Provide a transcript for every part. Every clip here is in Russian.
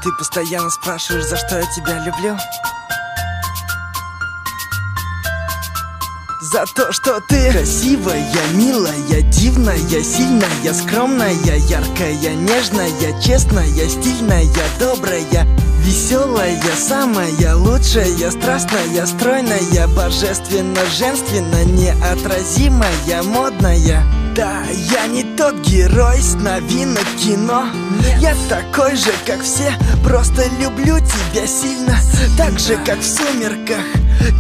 Ты постоянно спрашиваешь, за что я тебя люблю. За то, что ты красивая, милая, дивная, сильная, скромная, яркая, нежная, честная, стильная, добрая, веселая, самая лучшая, страстная, стройная, божественно, женственно, неотразимая, модная. Да, я не тот герой с новинок кино. Нет. Я такой же, как все, просто люблю тебя сильно. Так же, как в «Сумерках»,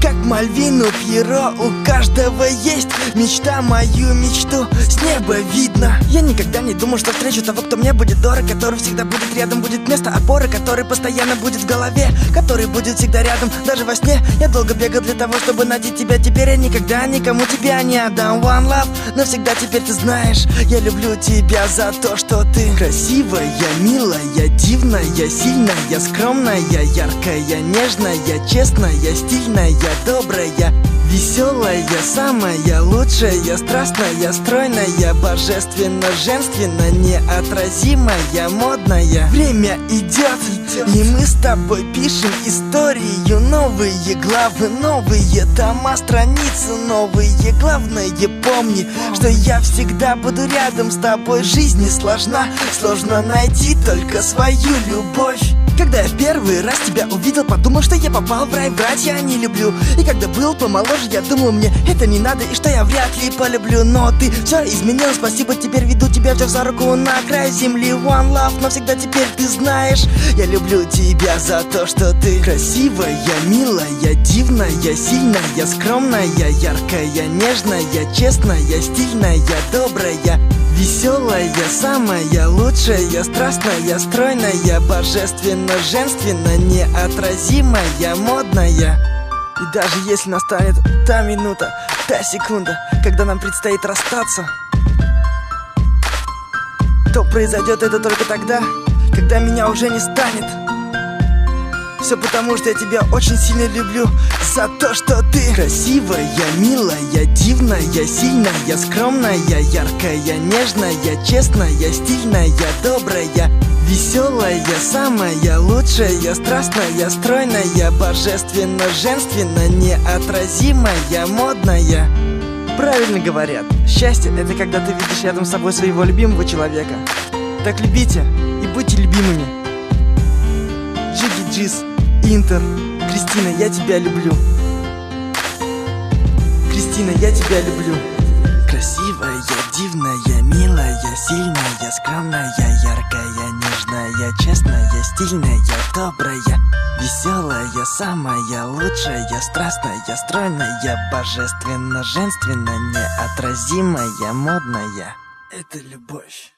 как Мальвину Пьеро. У каждого есть мечта, мою мечту с неба видно. Я никогда не думал, что встречу того, кто мне будет дорог, который всегда будет рядом, будет место опоры, который постоянно будет в голове, который будет всегда рядом, даже во сне. Я долго бегал для того, чтобы найти тебя. Теперь я никогда никому тебя не отдам. One love, навсегда теперь ты знаешь, я люблю тебя за то, что ты красивая, милая, дивная, сильная, скромная, яркая, нежная, честная, стильная, добрая, веселая, самая лучшая, страстная, стройная, божественно, женственно, неотразимая, модная. Время идет, и мы с тобой пишем историю. Новые главы, новые тома, страницы новые. Главное, помни, что я всегда буду рядом с тобой. Жизнь не сложна, сложно найти только свою любовь. Когда я в первый раз тебя увидел, подумал, что я попал в рай, врать я не люблю. И когда был помоложе, я думал, мне это не надо, и что я вряд ли полюблю. Но ты все изменил, спасибо, теперь веду тебя, взяв за руку на край земли. One love, навсегда теперь ты знаешь, я люблю тебя за то, что ты красивая, милая, дивная, сильная, скромная, яркая, нежная, честная, стильная, добрая, веселая, самая лучшая, страстная, стройная, божественно, женственно, неотразимая, модная. И даже если настанет та минута, та секунда, когда нам предстоит расстаться, то произойдет это только тогда, когда меня уже не станет. Все потому, что я тебя очень сильно люблю. За то, что ты красивая, милая, дивная, сильная, скромная, яркая, нежная, честная, стильная, добрая, веселая, самая лучшая, страстная, стройная, божественно, женственно, неотразимая, модная. Правильно говорят, счастье — это когда ты видишь рядом с собой своего любимого человека. Так любите и будьте любимыми. Джиги Джиз, Интер, Кристина, я тебя люблю. Кристина, я тебя люблю. Красивая, дивная, милая, сильная, скромная, яркая, нежная, честная, стильная, добрая, веселая, самая лучшая, страстная, стройная, божественно, женственно, неотразимая, модная. Это любовь.